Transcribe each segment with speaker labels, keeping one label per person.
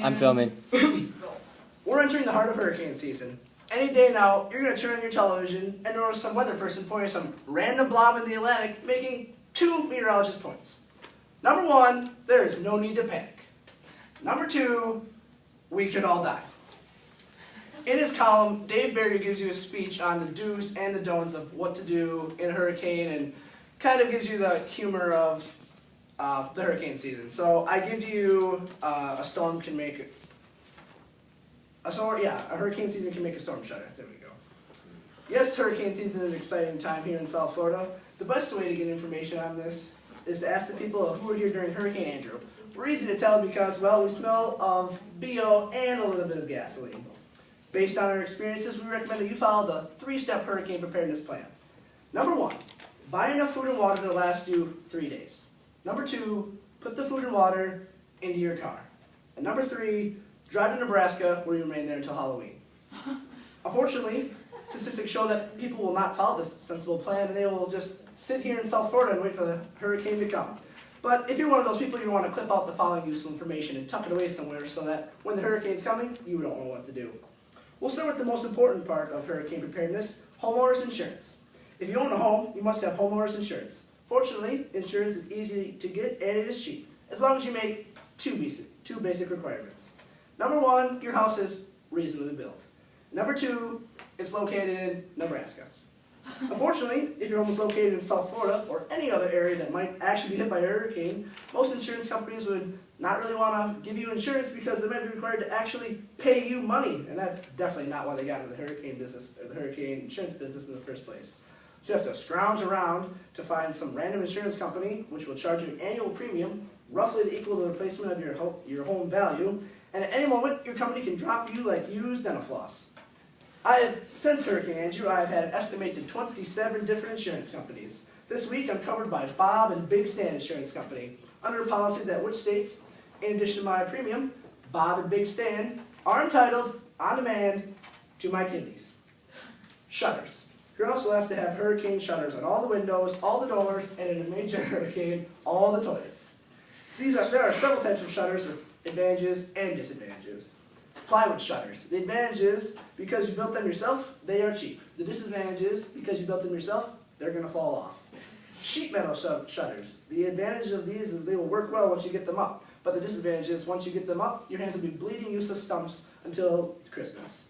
Speaker 1: I'm filming.
Speaker 2: We're entering the heart of hurricane season. Any day now, you're going to turn on your television and notice some weather person pointing some random blob in the Atlantic making 2 meteorologist points. Number 1, there is no need to panic. Number 2, we could all die. In his column, Dave Barry gives you a speech on the do's and the don'ts of what to do in a hurricane and kind of gives you the humor of the hurricane season. So I give you a hurricane season can make a storm shudder. There we go. Yes, hurricane season is an exciting time here in South Florida. The best way to get information on this is to ask the people who were here during Hurricane Andrew. We're easy to tell because, well, we smell of BO and a little bit of gasoline. Based on our experiences, we recommend that you follow the 3-step hurricane preparedness plan. Number 1, buy enough food and water to last you 3 days. Number 2, put the food and water into your car. And number 3, drive to Nebraska where you remain there until Halloween. Unfortunately, statistics show that people will not follow this sensible plan and they will just sit here in South Florida and wait for the hurricane to come. But if you're one of those people, you want to clip out the following useful information and tuck it away somewhere so that when the hurricane's coming, you don't know what to do. We'll start with the most important part of hurricane preparedness, homeowners insurance. If you own a home, you must have homeowners insurance. Fortunately, insurance is easy to get and it is cheap, as long as you make two basic requirements. Number 1, your house is reasonably built. Number 2, it's located in Nebraska. Unfortunately, if your home is located in South Florida or any other area that might actually be hit by a hurricane, most insurance companies would not really want to give you insurance because they might be required to actually pay you money, and that's definitely not why they got into the hurricane business or the hurricane insurance business in the first place. So you have to scrounge around to find some random insurance company which will charge you an annual premium roughly the equal to the replacement of your home value, and at any moment your company can drop you like used dental-floss. Since Hurricane Andrew, I have had an estimated 27 different insurance companies. This week I'm covered by Bob and Big Stan Insurance Company, under a policy that which states, in addition to my premium, Bob and Big Stan are entitled, on demand, to my kidneys. Shutters. You also have to have hurricane shutters on all the windows, all the doors, and in a major hurricane, all the toilets. There are several types of shutters with advantages and disadvantages. Plywood shutters. The advantage is, because you built them yourself, they are cheap. The disadvantage is, because you built them yourself, they're going to fall off. Sheet metal shutters. The advantage of these is they will work well once you get them up. But the disadvantage is, once you get them up, your hands will be bleeding useless stumps until Christmas.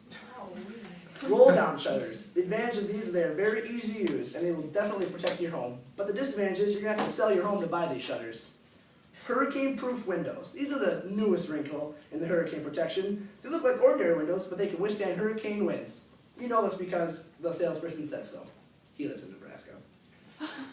Speaker 2: Roll-down shutters. The advantage of these is they are very easy to use, and they will definitely protect your home. But the disadvantage is you're going to have to sell your home to buy these shutters. Hurricane-proof windows. These are the newest wrinkle in the hurricane protection. They look like ordinary windows, but they can withstand hurricane winds. You know this because the salesperson says so. He lives in Nebraska.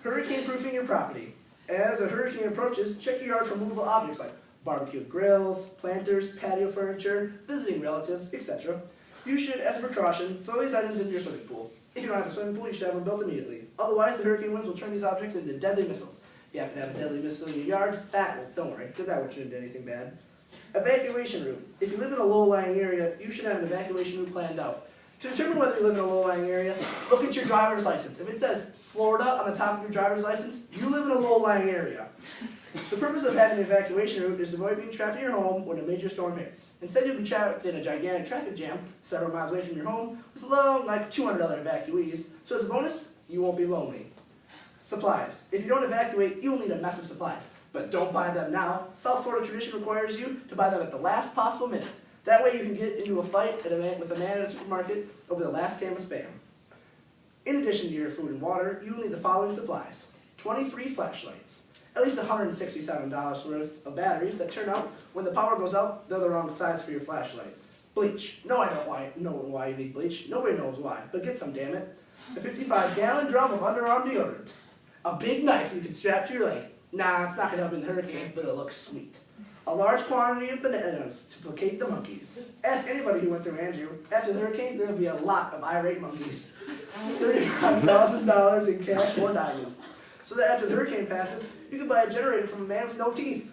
Speaker 2: Hurricane-proofing your property. As a hurricane approaches, check your yard for movable objects like barbecue grills, planters, patio furniture, visiting relatives, etc. You should, as a precaution, throw these items into your swimming pool. If you don't have a swimming pool, you should have one built immediately. Otherwise, the hurricane winds will turn these objects into deadly missiles. If you happen to have a deadly missile in your yard, don't worry, because that won't turn into anything bad. Evacuation route. If you live in a low-lying area, you should have an evacuation route planned out. To determine whether you live in a low-lying area, look at your driver's license. If it says Florida on the top of your driver's license, you live in a low-lying area. The purpose of having an evacuation route is to avoid being trapped in your home when a major storm hits. Instead, you'll be trapped in a gigantic traffic jam several miles away from your home with like 200 other evacuees. So as a bonus, you won't be lonely. Supplies. If you don't evacuate, you will need a mess of supplies. But don't buy them now. South Florida tradition requires you to buy them at the last possible minute. That way you can get into a fight with a man at a supermarket over the last can of Spam. In addition to your food and water, you will need the following supplies. 23 flashlights. At least $167 worth of batteries that turn out when the power goes out, they're the wrong size for your flashlight. Bleach. No, I don't know why you need bleach. Nobody knows why, but get some, damn it. A 55-gallon drum of underarm deodorant. A big knife you can strap to your leg. Nah, it's not going to help in the hurricane, but it looks sweet. A large quantity of bananas to placate the monkeys. Ask anybody who went through Andrew. After the hurricane, there will be a lot of irate monkeys. $35,000 in cash or diamonds. So that after the hurricane passes, you can buy a generator from a man with no teeth.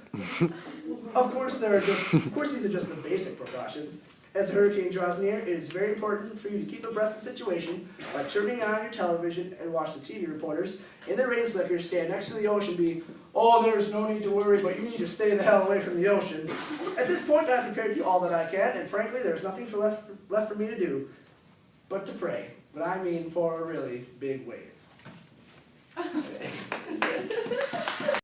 Speaker 2: Of course, these are just the basic precautions. As the hurricane draws near, it is very important for you to keep abreast of the situation by turning on your television and watch the TV reporters in their rain slickers stand next to the ocean be oh, there's no need to worry, but you need to stay the hell away from the ocean. At this point, I've prepared to do all that I can, and frankly, there's nothing left for me to do but to pray. But I mean for a really big wave.